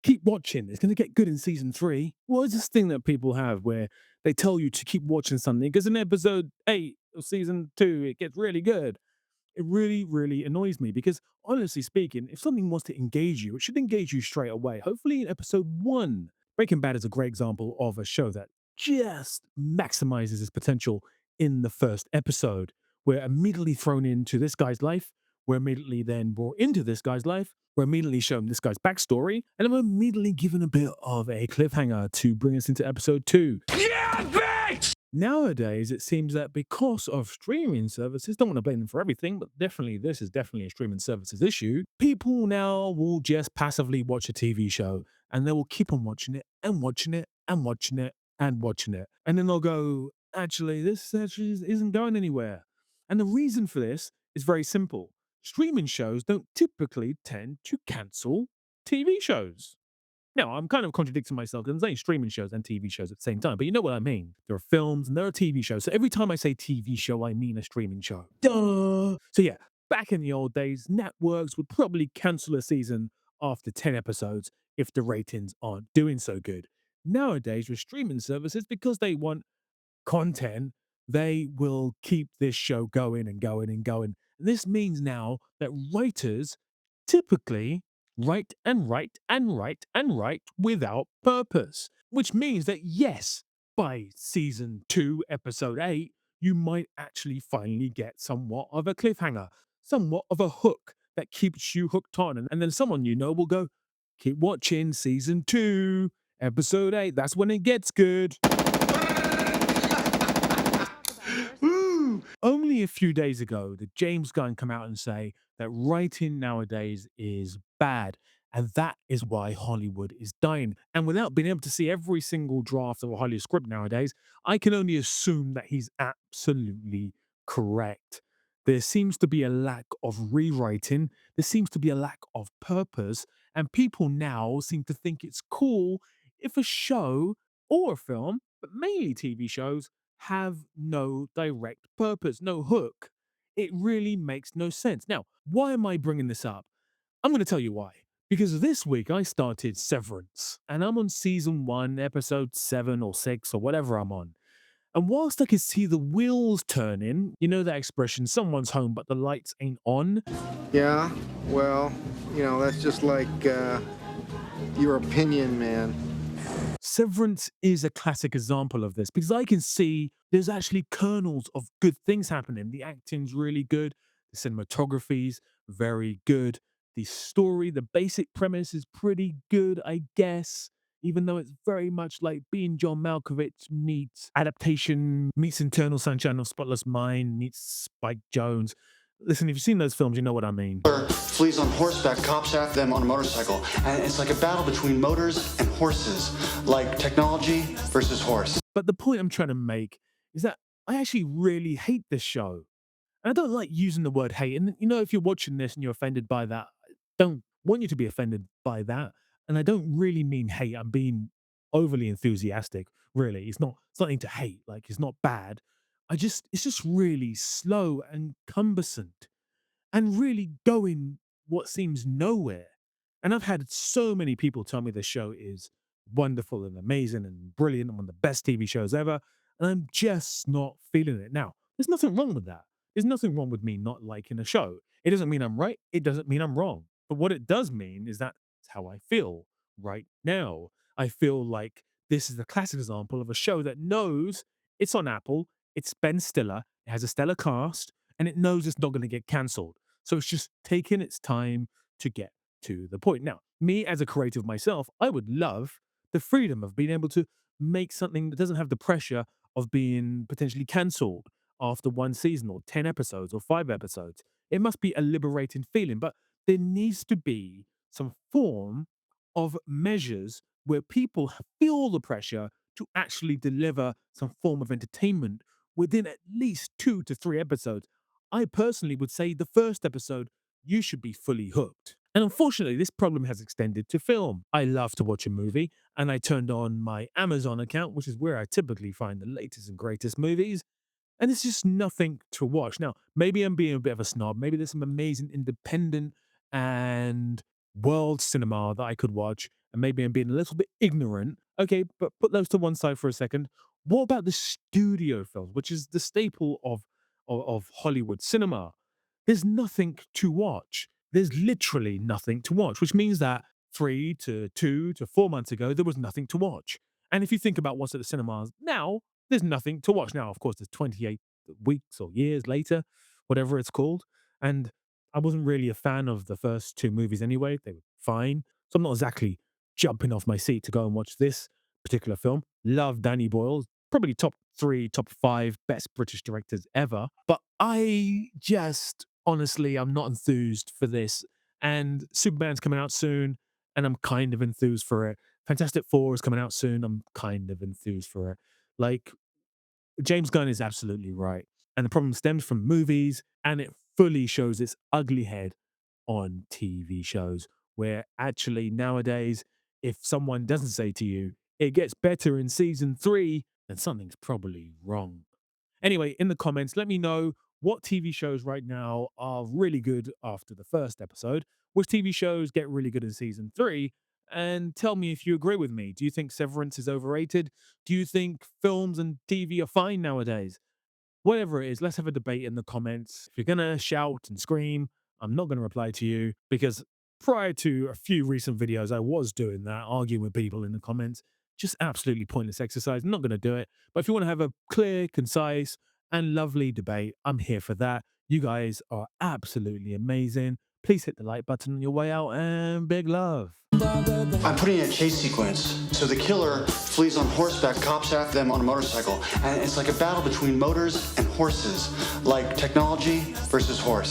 keep watching. It's going to get good in season three. Well, it's this thing that people have where they tell you to keep watching something because in episode eight of season two, it gets really good. It really, really annoys me because honestly speaking, if something wants to engage you, it should engage you straight away. Hopefully in episode one. Breaking Bad is a great example of a show that just maximizes its potential in the first episode. We're immediately thrown into this guy's life. We're immediately then brought into this guy's life. We're immediately shown this guy's backstory. And then we're immediately given a bit of a cliffhanger to bring us into episode two. Yeah, bitch! Nowadays, it seems that because of streaming services, don't want to blame them for everything, but definitely this is definitely a streaming services issue. People now will just passively watch a TV show and they will keep on watching it and watching it and watching it and watching it. And then they'll go, actually, this actually isn't going anywhere. And the reason for this is very simple. Streaming shows don't typically tend to cancel TV shows. No, I'm kind of contradicting myself because I'm saying streaming shows and TV shows at the same time, but you know what I mean. There are films and there are TV shows. So every time I say TV show, I mean a streaming show. Duh. So yeah, back in the old days, networks would probably cancel a season after 10 episodes if the ratings aren't doing so good. Nowadays, with streaming services, because they want content, they will keep this show going and going and going. This means now that writers typically write and write and write and write without purpose, which means that yes, by season two, episode eight, you might actually finally get somewhat of a cliffhanger, somewhat of a hook that keeps you hooked on. And then someone you know will go, keep watching season two, episode eight. That's when it gets good. Only a few days ago did James Gunn come out and say that writing nowadays is bad. And that is why Hollywood is dying. And without being able to see every single draft of a Hollywood script nowadays, I can only assume that he's absolutely correct. There seems to be a lack of rewriting, there seems to be a lack of purpose, and people now seem to think it's cool if a show or a film, but mainly TV shows, have no direct purpose, no hook. It really makes no sense. Now, why am I bringing this up? I'm going to tell you why. Because this week I started Severance and I'm on season one, episode seven or six or whatever I'm on. And whilst I can see the wheels turning, you know that expression, someone's home but the lights ain't on? Yeah, well, that's just like your opinion, man. Severance is a classic example of this because I can see there's actually kernels of good things happening. The acting's really good, the cinematography's very good, the story, the basic premise is pretty good, I guess. Even though it's very much like being John Malkovich meets adaptation, meets Internal Sunshine of Spotless Mind, meets Spike Jones. Listen, if you've seen those films, you know what I mean. Flees on horseback, cops after them on a motorcycle. And it's like a battle between motors and horses, like technology versus horse. But the point I'm trying to make is that I actually really hate this show. And I don't like using the word hate. And if you're watching this and you're offended by that, I don't want you to be offended by that. And I don't really mean hate. I'm being overly enthusiastic, really. It's nothing to hate. Like it's not bad. It's just really slow and cumbersome and really going what seems nowhere. And I've had so many people tell me the show is wonderful and amazing and brilliant and one of the best TV shows ever. And I'm just not feeling it. Now, there's nothing wrong with that. There's nothing wrong with me not liking a show. It doesn't mean I'm right. It doesn't mean I'm wrong. But what it does mean is that's how I feel right now. I feel like this is a classic example of a show that knows it's on Apple, it's Ben Stiller, it has a stellar cast, and it knows it's not going to get cancelled. So it's just taking its time to get to the point. Now, me as a creative myself, I would love the freedom of being able to make something that doesn't have the pressure of being potentially cancelled after one season or 10 episodes or 5 episodes. It must be a liberating feeling, but there needs to be some form of measures where people feel the pressure to actually deliver some form of entertainment within at least 2 to 3 episodes. I personally would say the first episode, you should be fully hooked. And unfortunately, this problem has extended to film. I love to watch a movie, and I turned on my Amazon account, which is where I typically find the latest and greatest movies, and it's just nothing to watch. Now, maybe I'm being a bit of a snob. Maybe there's some amazing independent and world cinema that I could watch, and maybe I'm being a little bit ignorant. Okay, but put those to one side for a second. What about the studio films, which is the staple of Hollywood cinema? There's nothing to watch. There's literally nothing to watch, which means that 3 to 4 months ago, there was nothing to watch. And if you think about what's at the cinemas now, there's nothing to watch. Now, of course, there's 28 weeks or years later, whatever it's called. And I wasn't really a fan of the first two movies anyway. They were fine. So I'm not exactly jumping off my seat to go and watch this particular film. Love Danny Boyle, probably top three, top five best British directors ever. But I just honestly, I'm not enthused for this. And Superman's coming out soon, and I'm kind of enthused for it. Fantastic Four is coming out soon. I'm kind of enthused for it. Like, James Gunn is absolutely right. And the problem stems from movies, and it fully shows its ugly head on TV shows, where actually nowadays, if someone doesn't say to you, it gets better in season three, then something's probably wrong. Anyway, in the comments, let me know what TV shows right now are really good after the first episode, which TV shows get really good in season three, and tell me if you agree with me. Do you think Severance is overrated? Do you think films and TV are fine nowadays? Whatever it is, let's have a debate in the comments. If you're going to shout and scream, I'm not going to reply to you because prior to a few recent videos, I was doing that, arguing with people in the comments. Just absolutely pointless exercise. I'm not going to do it. But if you want to have a clear, concise, and lovely debate, I'm here for that. You guys are absolutely amazing. Please hit the like button on your way out and big love. I'm putting in a chase sequence. So the killer flees on horseback, cops after them on a motorcycle. And it's like a battle between motors and horses, like technology versus horse.